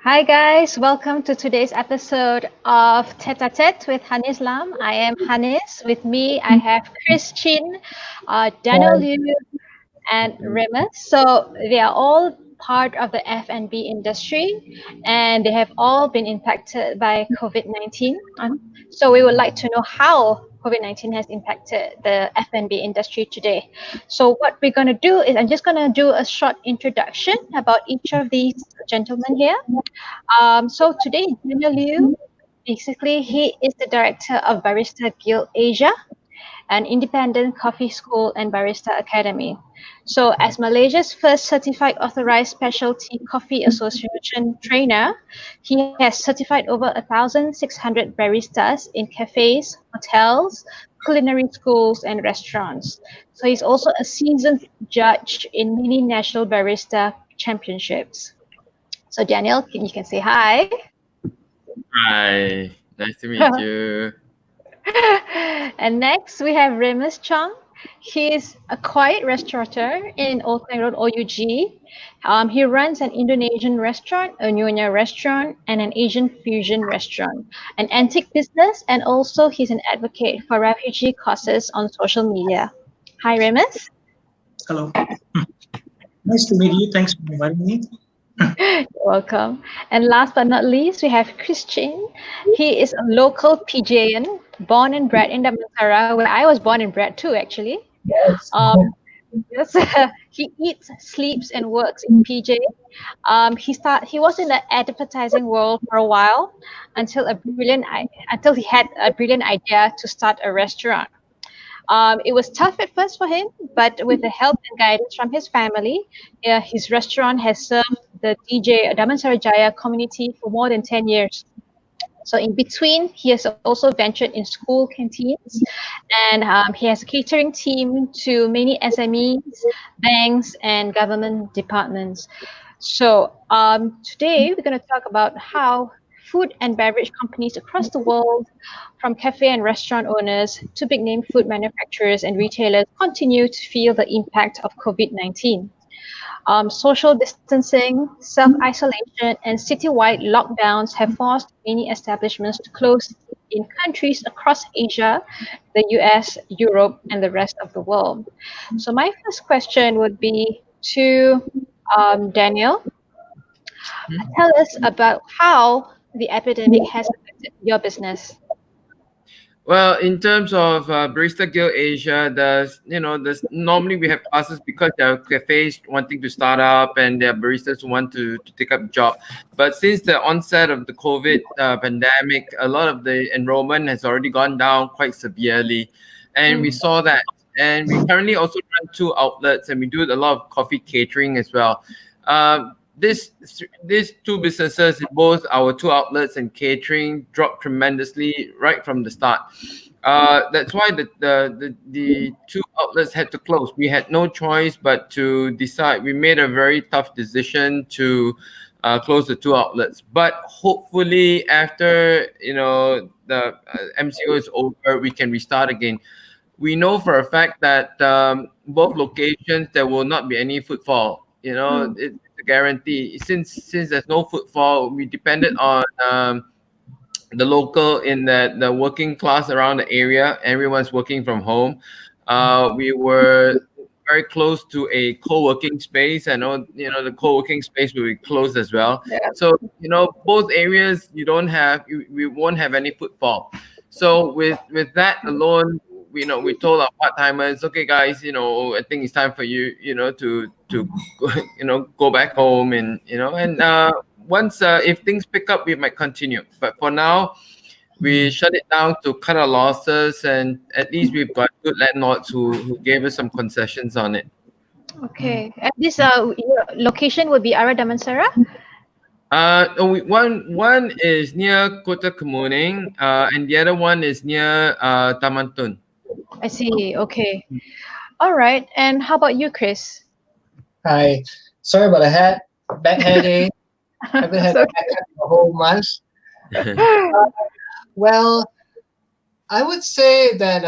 Hi guys, welcome to today's episode of Tête-à-Tête with Hanniz Lam. I am Hanniz. With me, I have Chris Chin, Daniel Hi. Liew, and Remus. So they are all part of the F&B industry, and they have all been impacted by COVID-19. So we would like to know how COVID-19 has impacted the F&B industry today. So what we're going to do is I'm just going to do a short introduction about each of these gentlemen here. So today, Daniel Liu, basically, he is the director of Barista Guild Asia, an independent coffee school and barista academy. So, as Malaysia's first certified authorized specialty coffee association trainer, he has certified over 1,600 baristas in cafes, hotels, culinary schools, and restaurants. So, he's also a seasoned judge in many national barista championships. So, Daniel, you can say hi. Hi, nice to meet you. And next we have Ramos Cheung. He is a quiet restaurateur in Old Klang Road, OUG. He runs an Indonesian restaurant, a Nyonya restaurant, and an Asian fusion restaurant, an antique business, and also he's an advocate for refugee causes on social media. Hi, Remus. Hello. Nice to meet you. Thanks for inviting me. You're welcome. And last but not least, we have Christian. He is a local PJian, born and bred in Damansara, where I was born and bred too, actually. Yes. Um, yes, he eats, sleeps, and works in PJ. He was in the advertising world for a while until he had a brilliant idea to start a restaurant. It was tough at first for him, but with the help and guidance from his family, his restaurant has served the DJ Damansara Jaya community for more than 10 years. So in between, he has also ventured in school canteens, and he has a catering team to many SMEs, banks, and government departments. So today we're going to talk about how food and beverage companies across the world, from cafe and restaurant owners to big name food manufacturers and retailers, continue to feel the impact of COVID-19. Social distancing, self isolation, and citywide lockdowns have forced many establishments to close in countries across Asia, the US, Europe, and the rest of the world. So, my first question would be to Daniel. Tell us about how the epidemic has affected your business. Well, in terms of Barista Guild Asia, there's normally we have classes because there are cafes wanting to start up and there are baristas who want to take up job. But since the onset of the COVID pandemic, a lot of the enrollment has already gone down quite severely, and we saw that. And we currently also run two outlets, and we do a lot of coffee catering as well. This these two businesses, both our two outlets and catering, dropped tremendously right from the start. That's why the two outlets had to close. We had no choice but to decide. We made a very tough decision to close the two outlets. But hopefully, after the MCO is over, we can restart again. We know for a fact that both locations there will not be any footfall. It's a guarantee. Since there's no footfall, we depended on the local in the working class around the area. Everyone's working from home. We were very close to a co-working space. I know the co-working space will be closed as well. Yeah. So both areas we won't have any footfall. So with that alone, we told our part-timers, okay guys, I think it's time for you to go back home, and once if things pick up, we might continue, but for now we shut it down to cut our losses, and at least we've got good landlords who gave us some concessions on it. Okay. And this your location would be Ara Damansara? One is near Kota Kemuning, and the other one is near Taman Tun. I see. Okay. All right. And how about you, Chris? Hi. Sorry about the bad headache. I haven't had So- a haircut for a whole month. Well, I would say that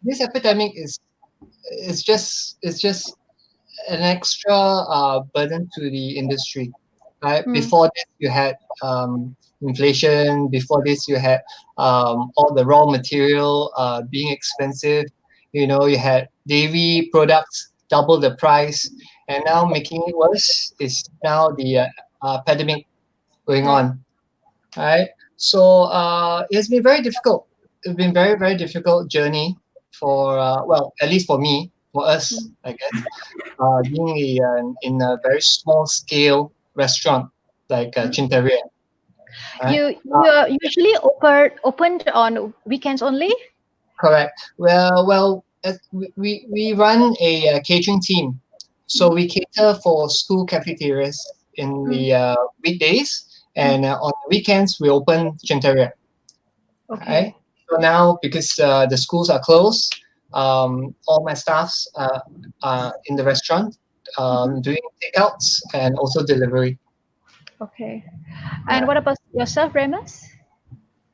this epidemic is just an extra burden to the industry. right? Before this, you had inflation. Before this, you had all the raw material being expensive. You know, you had dairy products double the price, and now making it worse is now the pandemic going on, right? So it has been very difficult. It's been very difficult journey for well, at least for me, for us, I guess, being in a very small scale restaurant like Chintaria. Right? You usually opened on weekends only? Correct. Well, we run a catering team, so we cater for school cafeterias in the weekdays, and on the weekends we open Chintaria. Okay. Right? So now, because the schools are closed, all my staffs are in the restaurant doing takeouts and also delivery. Okay. And what about yourself, Remus?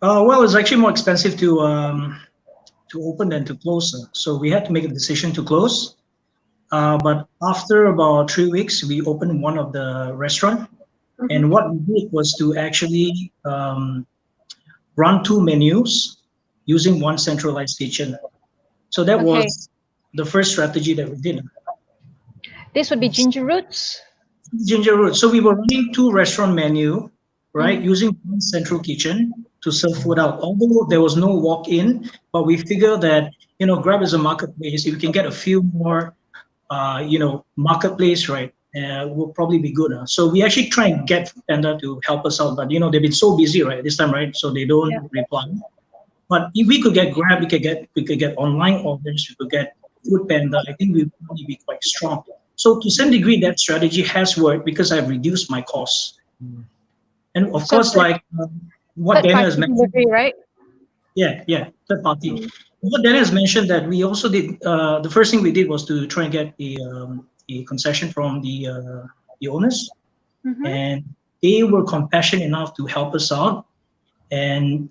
Well, it's actually more expensive to open than to close. So we had to make a decision to close. But after about 3 weeks, we opened one of the restaurant. And what we did was to actually run 2 menus using one centralized kitchen. So that was the first strategy that we did. This would be GingerRoots? GingerRoots. So we were running 2 restaurant menu, right, using one central kitchen to serve food out. Although there was no walk-in, but we figured that, you know, Grab is a marketplace. If we can get a few more, you know, marketplace, right, will probably be good. So we actually try and get Panda to help us out, but, you know, they've been so busy, right, this time, right, so they don't reply. But if we could get Grab, we could get online orders, we could get Food Panda, I think we would probably be quite strong. So to some degree, that strategy has worked because I've reduced my costs. And of course, like what Daniel has mentioned, right? Yeah, third party. What Daniel has mentioned, that we also did, the first thing we did was to try and get a concession from the owners. And they were compassionate enough to help us out. And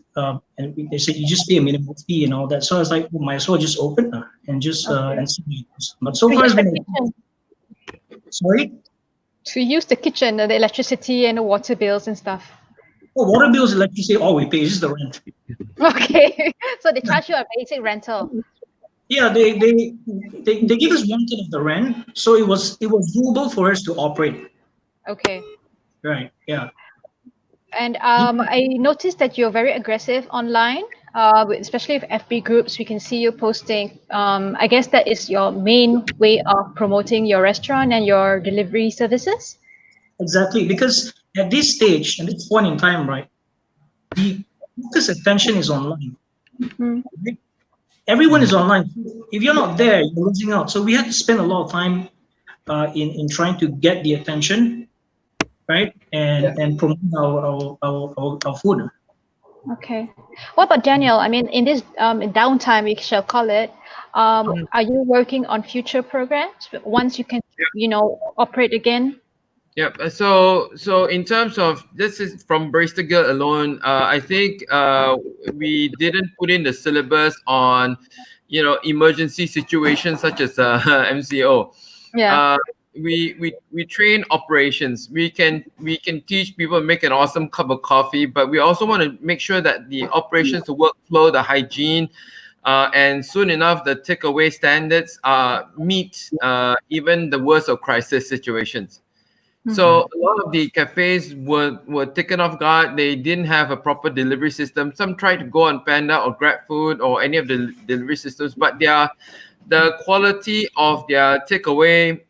they said, you just pay a minimum fee and all that. So I was like, well, might as well just open and just and see. But so far it's been. Sorry? To use the kitchen, the electricity and the water bills and stuff. Oh, water bills, electricity, all we pay is just the rent. Okay, so they charge you a basic rental. Yeah, they give us 1/3 of the rent, so it was doable for us to operate. Okay. Right. Yeah. And I noticed that you're very aggressive online, especially with FB groups. We can see you posting. I guess that is your main way of promoting your restaurant and your delivery services. Exactly, because at this stage, at this point in time, right, the focus attention is online. Right? Everyone is online. If you're not there, you're losing out. So we had to spend a lot of time in trying to get the attention, right, and promote our food. Okay. What about Daniel? I mean, in this downtime, we shall call it, are you working on future programs once you can, you know, operate again? Yep. So in terms of, this is from Barista Guild alone, I think we didn't put in the syllabus on, you know, emergency situations such as MCO. Yeah. We train operations. We can teach people to make an awesome cup of coffee, but we also want to make sure that the operations, the workflow, the hygiene, and soon enough the takeaway standards meet even the worst of crisis situations. So a lot of the cafes were taken off guard. They didn't have a proper delivery system. Some tried to go on Panda or GrabFood or any of the delivery systems, but the quality of their takeaway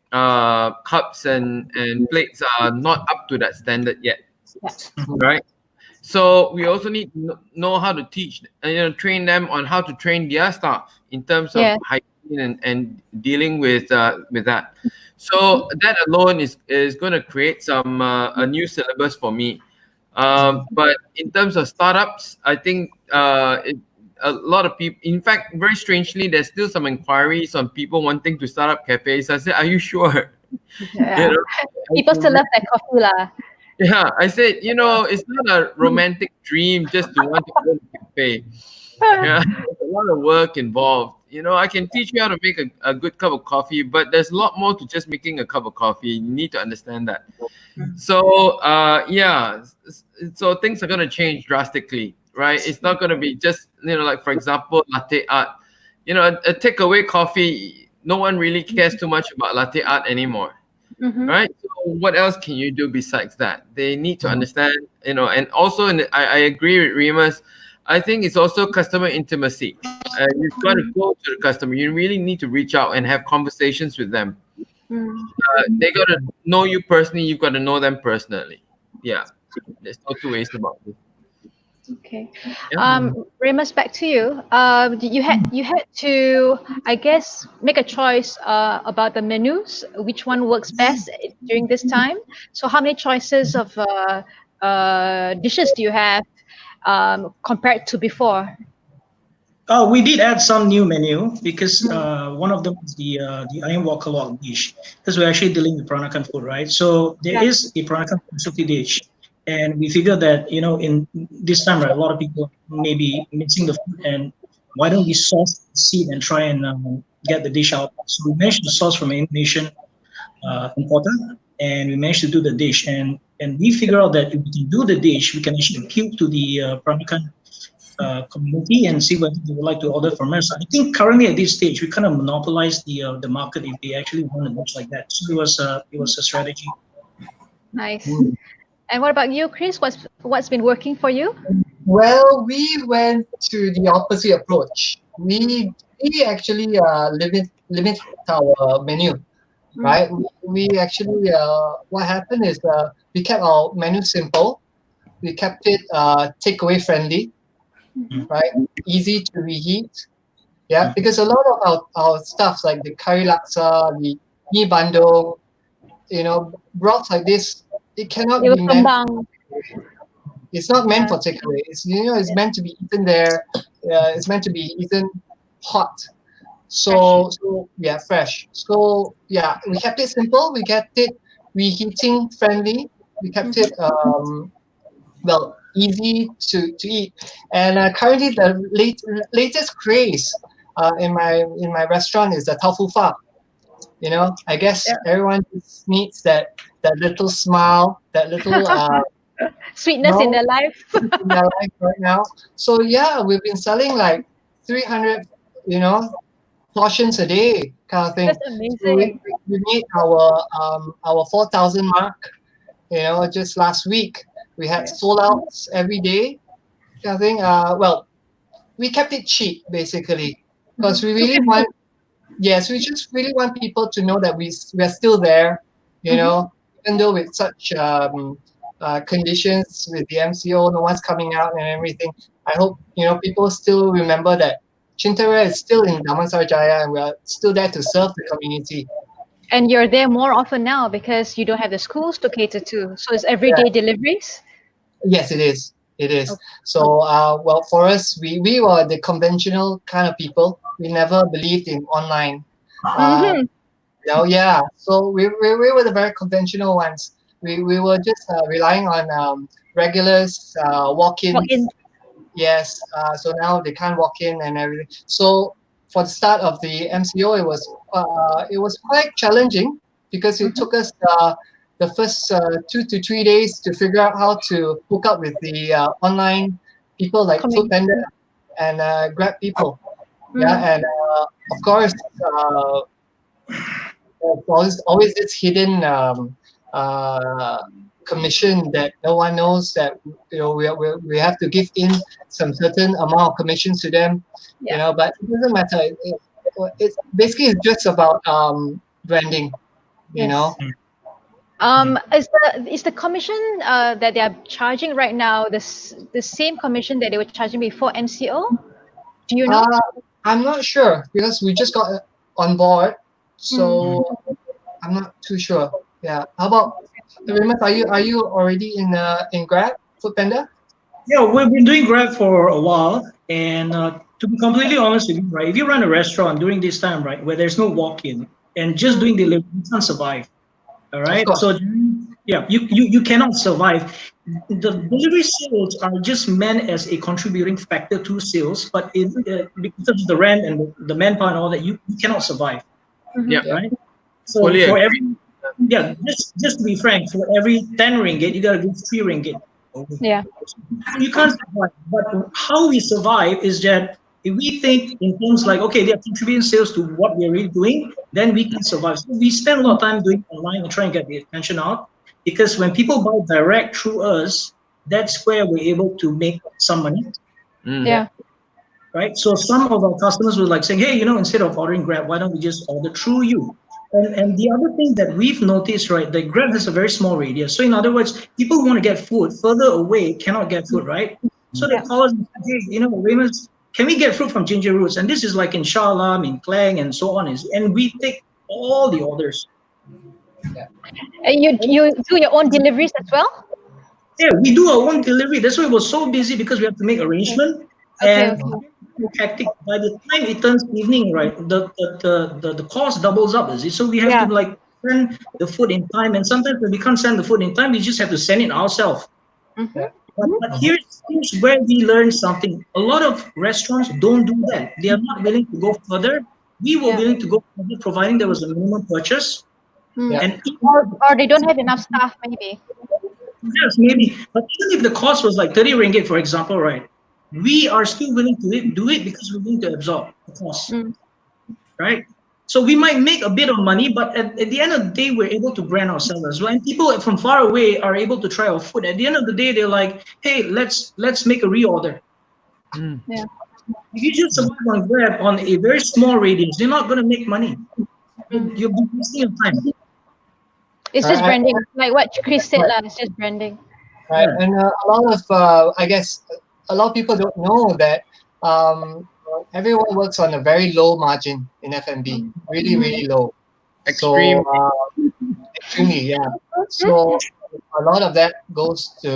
cups and plates are not up to that standard yet. Right? So we also need to know how to teach, train them on how to train their staff in terms of hygiene and dealing with that. So that alone is going to create some a new syllabus for me. But in terms of startups, I think a lot of people, in fact, very strangely, there's still some inquiries on people wanting to start up cafes. I said, are you sure? Yeah. People still love their coffee lah. Yeah, I said, it's not a romantic dream just to want to own a cafe. Yeah, there's a lot of work involved. I can teach you how to make a good cup of coffee, but there's a lot more to just making a cup of coffee. You need to understand that. So, so things are going to change drastically, right? It's not going to be just, like, for example, latte art. A takeaway coffee, no one really cares too much about latte art anymore, right? So what else can you do besides that? They need to understand, and also, I agree with Remus. I think it's also customer intimacy. You've got to go to the customer. You really need to reach out and have conversations with them. They got to know you personally. You've got to know them personally. Yeah, there's no two ways about it. Okay. Yeah. Remus, back to you. You had to, I guess, make a choice about the menus. Which one works best during this time? So, how many choices of dishes do you have compared to before? We did add some new menu because one of them is the ayam wakalok dish, because we're actually dealing with Peranakan food, right? So there is a Peranakan specialty dish, and we figured that in this time, right, a lot of people may be mixing the food, and why don't we source the seed and try and get the dish out? So we managed to source from an Indonesian importer, and we managed to do the dish, and we figured out that if we can do the dish, we can actually appeal to the Peranakan community and see whether they would like to order from us. I think currently at this stage we kind of monopolize the market if they actually want a dish like that. So it was a strategy. Nice. And what about you, Chris? What's been working for you? Well, we went to the opposite approach. We actually limit our menu, right? We actually what happened is we kept our menu simple. We kept it takeaway friendly, right? Easy to reheat. Yeah, because a lot of our stuff like the curry laksa, the mee bandung, broths like this, it cannot be meant. It's not meant for takeaway. It's it's meant to be eaten there. It's meant to be eaten hot. So yeah, fresh. So yeah, we kept it simple. We kept it reheating friendly. We kept it easy to eat. And currently the latest craze in my restaurant is the tofu fa. I guess everyone just needs that little smile, that little sweetness in their life. in their life right now. So yeah, we've been selling like 300, portions a day, kind of thing. That's amazing. So we made our 4,000 mark. Just last week we had sold outs every day, kind of thing. We kept it cheap basically because we really want. Yes, we just really want people to know that we're still there, even though with such conditions with the MCO, no one's coming out and everything. I hope, people still remember that Cintaria is still in Damansara Jaya and we're still there to serve the community. And you're there more often now because you don't have the schools to cater to. So it's everyday deliveries? Yes, it is. It is. Okay. So, for us, we were the conventional kind of people. We never believed in online. So we were the very conventional ones. We were just relying on regulars, walk-ins. Yes. So now they can't walk in and everything. So for the start of the MCO, it was quite challenging because it took us the first 2 to 3 days to figure out how to hook up with the online people like Foodpanda and Grab people. Yeah, and of course, always this hidden commission that no one knows that we have to give in some certain amount of commissions to them. But it doesn't matter. It's basically it's just about branding. Is the commission that they are charging right now the same commission that they were charging before MCO? Do you know? I'm not sure because we just got on board, so I'm not too sure. Yeah. How about Remus? Are you already in Grab Foodpanda? Yeah, we've been doing Grab for a while, and to be completely honest with you, right, if you run a restaurant during this time, right, where there's no walk-in and just doing delivery, you can't survive. All right. So yeah, you cannot survive. the delivery sales are just meant as a contributing factor to sales, but because of the rent and the manpower and all that, you cannot survive, Yeah. right? So Fully for agree. just to be frank, for every 10 ringgit, you gotta give 3 ringgit. Yeah. You can't survive. But how we survive is that if we think in terms like, okay, they are contributing sales to what we're really doing, then we can survive. So we spend a lot of time doing online and trying to get the attention out, because when people buy direct through us, that's where we're able to make some money, Yeah. right? So some of our customers were like saying, hey, instead of ordering Grab, why don't we just order through you? And the other thing that we've noticed, right, that Grab has a very small radius. So in other words, people who want to get food further away cannot get food, right? So they call us and say, hey, Remus, can we get fruit from GingerRoots? And this is like in Shah Alam, in Klang, and so on. And we take all the orders. You do your own deliveries as well? Yeah, we do our own delivery. That's why we're so busy, because we have to make arrangement. Okay. Hectic. By the time it turns evening, right, the cost doubles up, is it? So we have Yeah. to like send the food in time, and sometimes when we can't send the food in time, we just have to send it ourselves. But here's where we learn something. A lot of restaurants don't do that. They are not willing to go further. We were willing to go further, providing there was a minimum purchase. And Or they don't have enough staff, maybe. yes, maybe. But even if the cost was like 30 ringgit, for example, right, we are still willing to do it because we're willing to absorb the cost, right? So we might make a bit of money, but at the end of the day, we're able to brand ourselves as well. And people from far away are able to try our food. At the end of the day, they're like, hey, let's make a reorder. Yeah. If you just survive on Grab on a very small radius, you're not going to make money. You'll be wasting your time. It's just branding, like what Chris said, it's just branding. Right, and a lot of I guess a lot of people don't know that everyone works on a very low margin in F&B, really low. Extreme. So extremely, yeah. So a lot of that goes to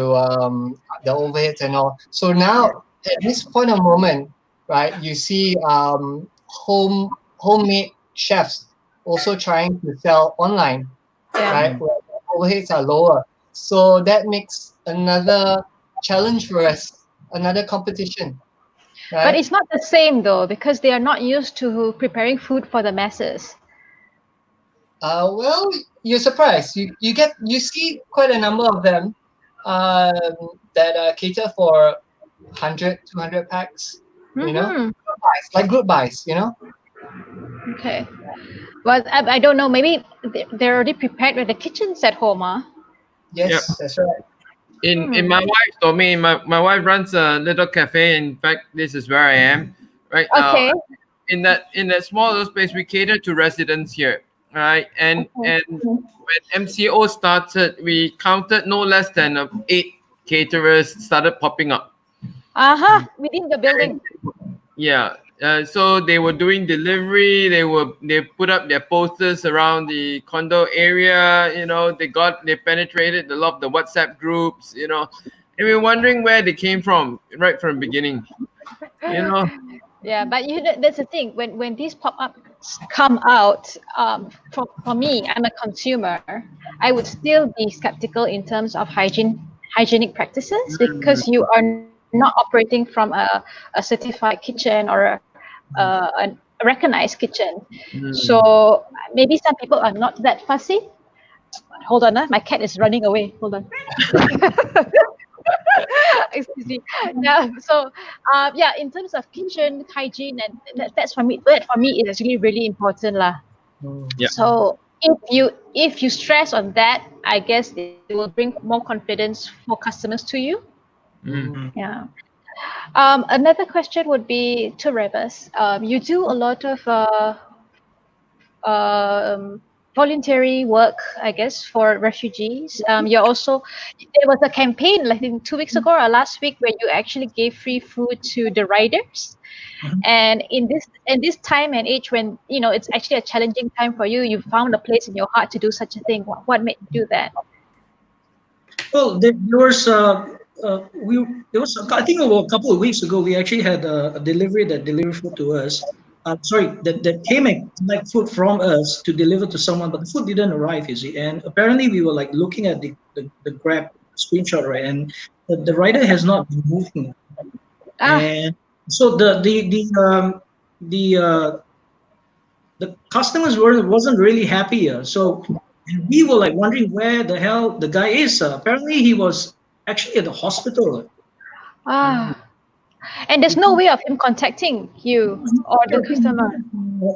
the overheads and all. So now at this point of moment, right, you see homemade chefs also trying to sell online, right? Where the overheads are lower. So that makes another challenge for us, another competition. Right? But it's not the same though, because they are not used to preparing food for the masses. Well, you're surprised. You see quite a number of them that cater for 100, 200 packs. You know, group buys. You know. Okay. Well, I don't know. Maybe they're already prepared with the kitchens at home, huh? Yes, that's right. In my wife's domain, my wife runs a little cafe. In fact, this is where I am right now. In that small little space, we cater to residents here, right? And when MCO started, we counted no less than 8 caterers started popping up. Within the building. So they were doing delivery. They put up their posters around the condo area. They penetrated a lot of the WhatsApp groups. And we're wondering where they came from right from the beginning. Yeah, but that's the thing. When these pop-ups come out, for me, I'm a consumer. I would still be skeptical in terms of hygienic practices, because you are not operating from a certified kitchen or a recognized kitchen. So maybe some people are not that fussy. Hold on, my cat is running away. Hold on. Excuse me. Yeah. So, in terms of kitchen hygiene, and that's for me. That for me is actually really important, lah. Yeah. So if you stress on that, I guess it will bring more confidence for customers to you. Yeah. Another question would be to Remus. You do a lot of voluntary work, I guess, for refugees. There was a campaign, I think 2 weeks ago or last week, where you actually gave free food to the riders. And in this time and age, when it's actually a challenging time for you, you found a place in your heart to do such a thing. What made you do that? Well, there was I think a couple of weeks ago, we actually had a delivery that delivered food to us. That came and collect food from us to deliver to someone, but the food didn't arrive, you see. And apparently we were like looking at the Grab screenshot, right? And the rider has not been moving, Ah, and so the customers wasn't really happy. So and we were like wondering where the hell the guy is. Apparently, he was actually at the hospital. ah. And there's no way of him contacting you or the customer.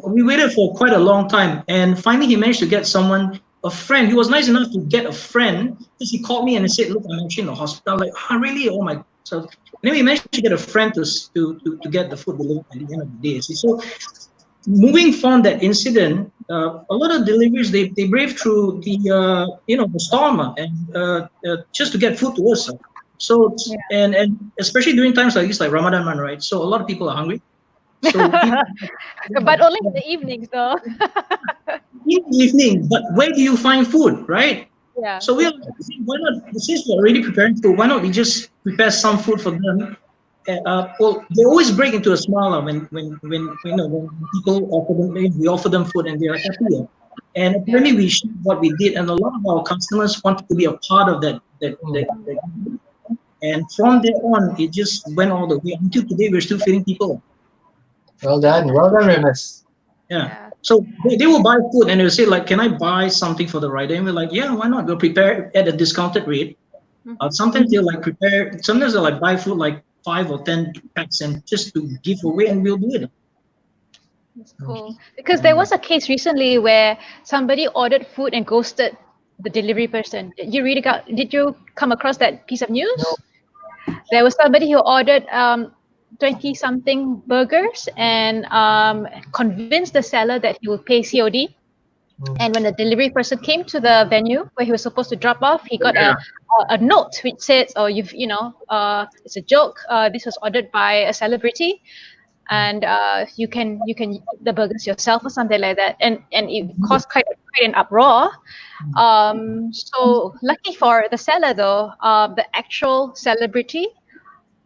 We waited for quite a long time, and finally he managed to get someone, a friend. He was nice enough to get a friend because he called me and he said, "Look, I'm actually in the hospital." I'm like, "Ah, really? Oh my!" So anyway, we managed to get a friend to get the food delivered at the end of the day. See, so moving from that incident, a lot of deliveries they brave through the storm and just to get food to us. So and especially during times like this, like Ramadan month, right? So a lot of people are hungry. So But only in the evenings, though. in the evening, but where do you find food, right? Yeah. So we are like, why not? Since we're already preparing food, why not we just prepare some food for them? Well, they always break into a smile when people offer them, we offer them food and they are happy. And apparently we showed what we did, and a lot of our customers wanted to be a part of that. And from there on, it just went all the way until today. We're still feeding people. Well done, Remus. Yeah. So they will buy food and they'll say like, "Can I buy something for the rider?" And we're like, "Yeah, why not? We'll prepare at a discounted rate." Sometimes they'll like prepare. Sometimes they'll like buy food like 5 or 10 packs and just to give away, and we'll do it. That's cool. Because there was a case recently where somebody ordered food and ghosted the delivery person. Did you come across that piece of news? No. There was somebody who ordered 20 something burgers and convinced the seller that he would pay COD. And when the delivery person came to the venue where he was supposed to drop off, he got a note which says, "Oh, it's a joke. This was ordered by a celebrity, and you can eat the burgers yourself," or something like that. And it caused quite an uproar. So lucky for the seller, though, the actual celebrity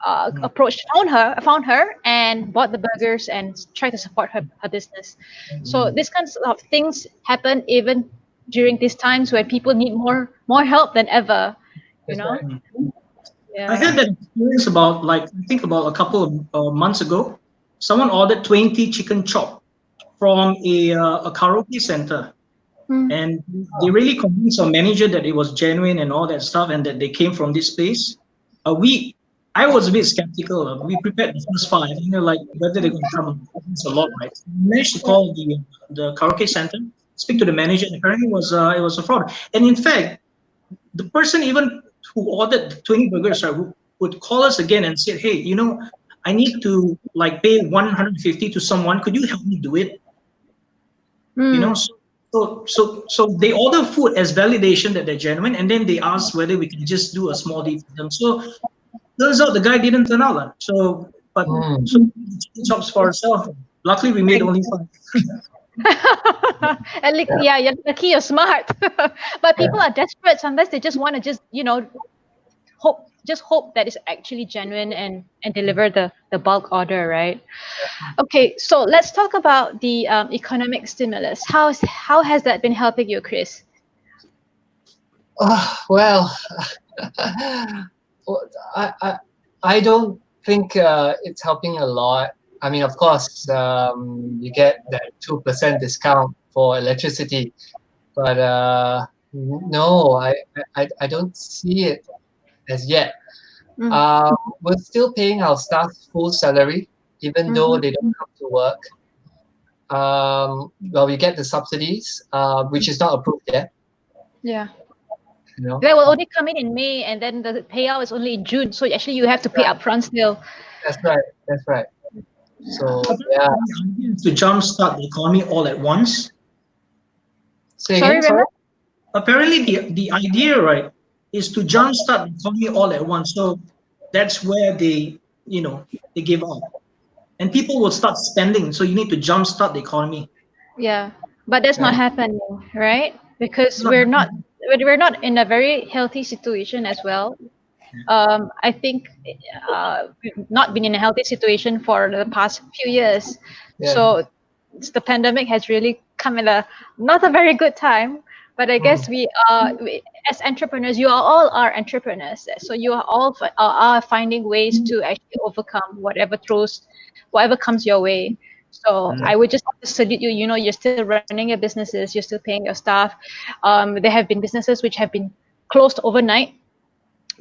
found her and bought the burgers and tried to support her business. So these kinds of things happen even during these times where people need more help than ever. You know. Yeah. I had that experience about a couple of months ago. Someone ordered 20 chicken chop from a karaoke center. And they really convinced our manager that it was genuine and all that stuff, and that they came from this place. I was a bit skeptical. We prepared the first 5, like whether they're going to come. It's a lot, right? So we managed to call the karaoke center, speak to the manager, and apparently it was a fraud. And in fact, the person even who ordered the 20 burgers would call us again and say, "Hey, I need to like pay 150 to someone. Could you help me do it?" So they order food as validation that they're genuine, and then they ask whether we can just do a small deal for them. So turns out the guy didn't turn out. So chops for herself. Luckily, we made only 5. And you're lucky, you're smart. But people are desperate. Sometimes they just want to hope that it's actually genuine and deliver the bulk order, right? Okay, so let's talk about the economic stimulus. How has that been helping you, Chris? Well, I don't think it's helping a lot. I mean, of course, you get that 2% discount for electricity, but no, I don't see it as yet. We're still paying our staff full salary, even though they don't come to work. Well, we get the subsidies, which is not approved yet. Yeah. They will only come in May, and then the payout is only in June. So actually, you have to pay upfront still. That's right. So to jumpstart the economy all at once. Sorry, Apparently, the idea, right, is to jumpstart the economy all at once. So that's where they give up, and people will start spending. So you need to jumpstart the economy. Yeah, but that's not happening, right? Because we're not in a very healthy situation as well. I think we've not been in a healthy situation for the past few years. So the pandemic has really come at not a very good time But I guess as entrepreneurs, you are all are entrepreneurs. So you are all are finding ways to actually overcome whatever comes your way. So I would just have to salute you. You know, you're still running your businesses, you're still paying your staff. There have been businesses which have been closed overnight,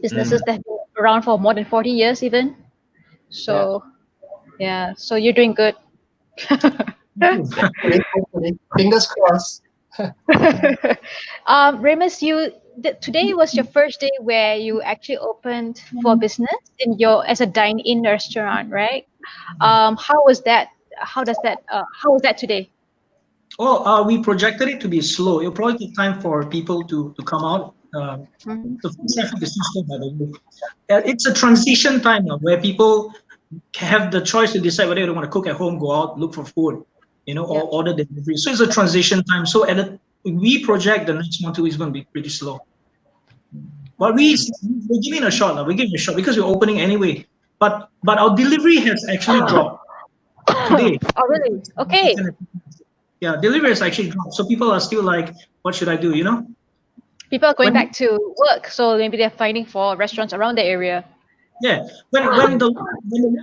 businesses that have been around for more than 40 years even. So yeah, so you're doing good. Hopefully. Fingers crossed. Remus, today was your first day where you actually opened for business as a dine-in restaurant, right? How was that? How was that today? Oh, we projected it to be slow. It'll probably take time for people to come out. The food traffic is too slow, by the way. It's a transition time now where people have the choice to decide whether they want to cook at home, go out, look for food, or order delivery. So it's a transition time. So we project the next 1-2 weeks is going to be pretty slow. But we're giving it a shot now. We're giving it a shot because we're opening anyway. But our delivery has actually dropped today. Oh, really? Okay. Yeah, delivery has actually dropped. So people are still like, what should I do, People are going back to work, so maybe they're finding for restaurants around the area. Yeah, when the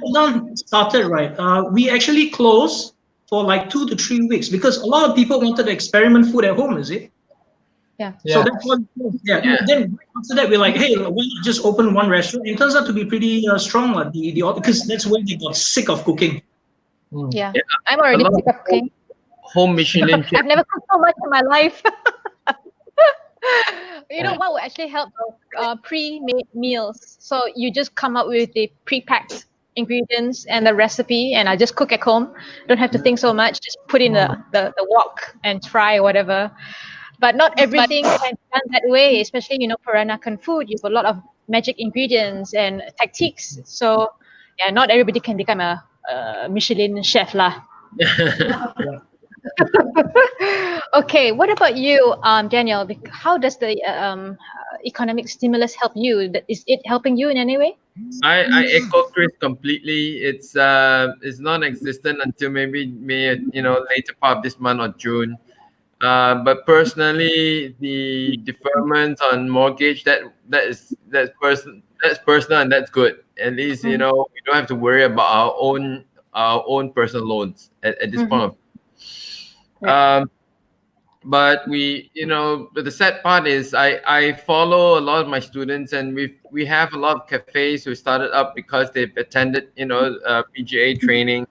lockdown started, right, we actually closed for like 2 to 3 weeks because a lot of people wanted to experiment food at home, is it? Yeah. So that's what. Yeah. Then after that, we're like, hey, why not just open one restaurant? It turns out to be pretty strong, because that's when they got sick of cooking. Yeah, I'm already sick of cooking. Home Michelin. I've never cooked so much in my life. You know what would actually help? Pre-made meals. So you just come up with the pre-packed ingredients and the recipe, and I just cook at home. Don't have to think so much. Just put in the wok and try whatever. But not everything can be done that way, especially Peranakan food. You have a lot of magic ingredients and tactics. So yeah, not everybody can become a Michelin chef lah. Okay, what about you, Daniel? How does the economic stimulus help you? Is it helping you in any way? I echo Chris completely. It's non-existent until maybe May, later part of this month or June. But personally, the deferment on mortgage that's personal and that's good. At least we don't have to worry about our own personal loans at this point. But the sad part is I follow a lot of my students, and we have a lot of cafes who started up because they've attended PGA training,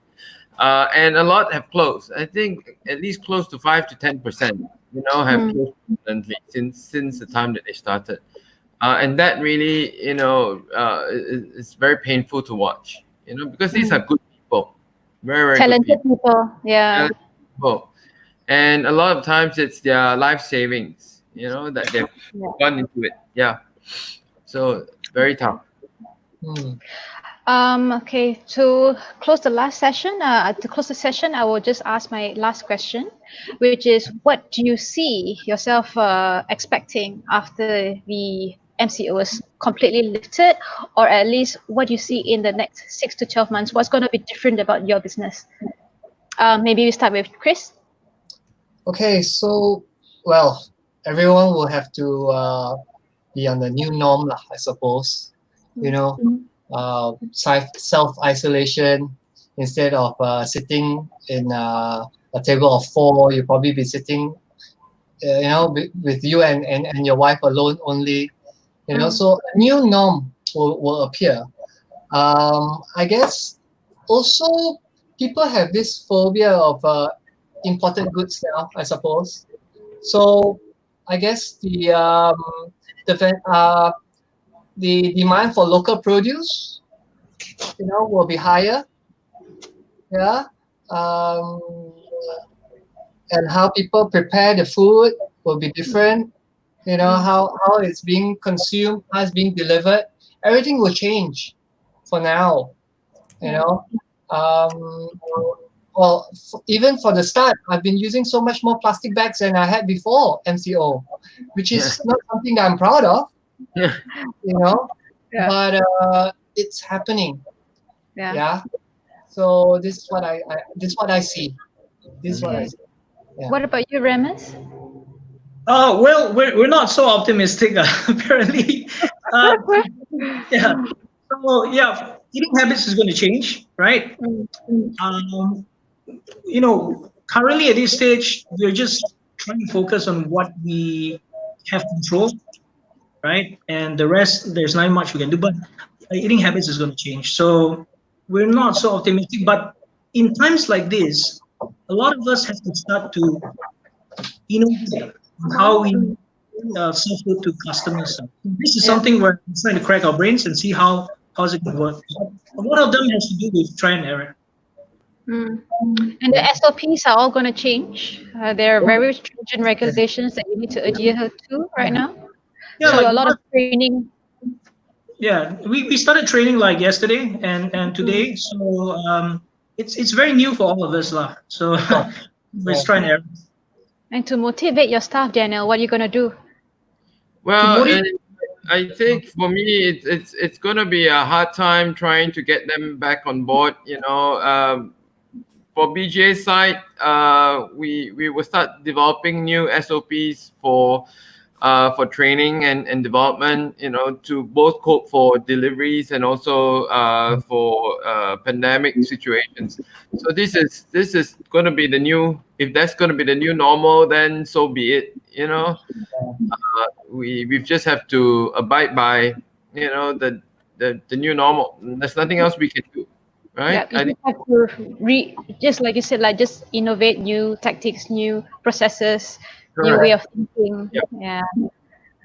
and a lot have closed. I think at least close to 5 to 10%, have closed permanently since the time that they started, and that really is very painful to watch, because these are good people, very, very talented good people. Yeah. And a lot of times it's their life savings, that they've gone into it. Yeah. So very tough. Okay, to close the session, I will just ask my last question, which is, what do you see yourself expecting after the MCO is completely lifted, or at least what do you see in the next 6 to 12 months? What's going to be different about your business? Maybe we start with Chris. Okay, so, well, everyone will have to be on the new norm, I suppose. Self-isolation. Instead of sitting in a table of 4, you'll probably be sitting, with you and your wife alone only. So a new norm will appear. I guess also people have this phobia of imported goods now, I suppose. So I guess the demand for local produce, will be higher. Yeah. And how people prepare the food will be different. How it's being consumed, how it's being delivered. Everything will change for now. Well, even for the start, I've been using so much more plastic bags than I had before MCO, which is not something that I'm proud of. But it's happening. Yeah. So this is what I see. Yeah. What about you, Remus? Well, we're not so optimistic, apparently. Uh, yeah. So yeah, eating habits is going to change, right? Um, Currently at this stage, we're just trying to focus on what we have control, right? And the rest, there's not much we can do. But eating habits is going to change. So we're not so optimistic. But in times like this, a lot of us have to start to innovate on how we serve food to customers. So this is Yeah. something we're trying to crack our brains and see how's it going to work. A lot of them has to do with try and error. Mm. And the SOPs are all going to change. There are very stringent regulations that you need to adhere to right now. Yeah, So like a lot of training. yeah, we started training like yesterday and today, so it's very new for all of us lah. So we're trying to And to motivate your staff, Daniel, what are you going to do? Well, motivate- I think for me, it's going to be a hard time trying to get them back on board. For BJ side, we will start developing new SOPs for training and development. To both cope for deliveries and also for pandemic situations. So this is going to be the new. If that's going to be the new normal, then so be it. We just have to abide by the new normal. There's nothing else we can do, right? Yeah, you just have to just like you said, like just innovate new tactics, new processes, new way of thinking. Yep. Yeah.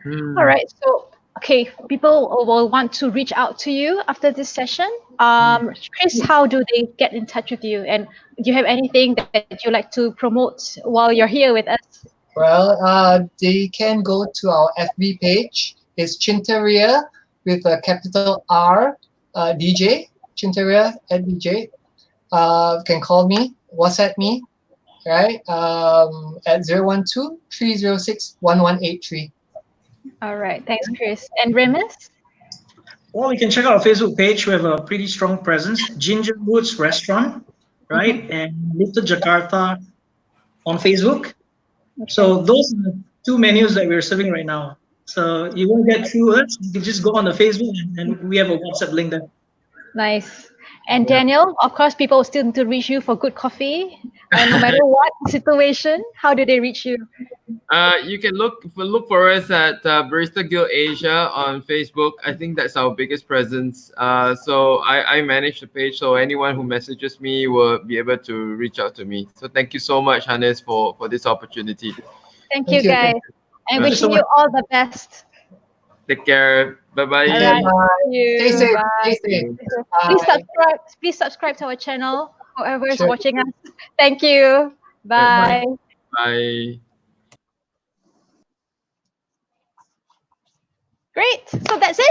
Hmm. All right. So, okay, people will want to reach out to you after this session. Chris, how do they get in touch with you? And do you have anything that you like to promote while you're here with us? Well, they can go to our FB page. It's Chintaria with a capital R, DJ, Chintaria at DJ. Can call me, WhatsApp me, right? At 012-306-1183. All right. Thanks, Chris. And Remus? Well, you can check out our Facebook page. We have a pretty strong presence. GingerRoots Restaurant, right? And Little Jakarta on Facebook. So those are the two menus that we're serving right now. So you won't get through us. You can just go on the Facebook and we have a WhatsApp link there. Nice. And Daniel, of course, people still need to reach you for good coffee. And no matter what situation, how do they reach you? You can look for us at Barista Guild Asia on Facebook. I think that's our biggest presence. So I manage the page, so anyone who messages me will be able to reach out to me. So thank you so much, Hanniz, for this opportunity. Thank Thank you, you. guys. And Right. wishing you all the best. Take care. Bye bye. All right. Bye. See you. Stay safe. Bye. Stay safe. Please Bye. subscribe. Please subscribe to our channel. Whoever is Sure. watching us. Thank you. Bye. Bye. Great. So that's it.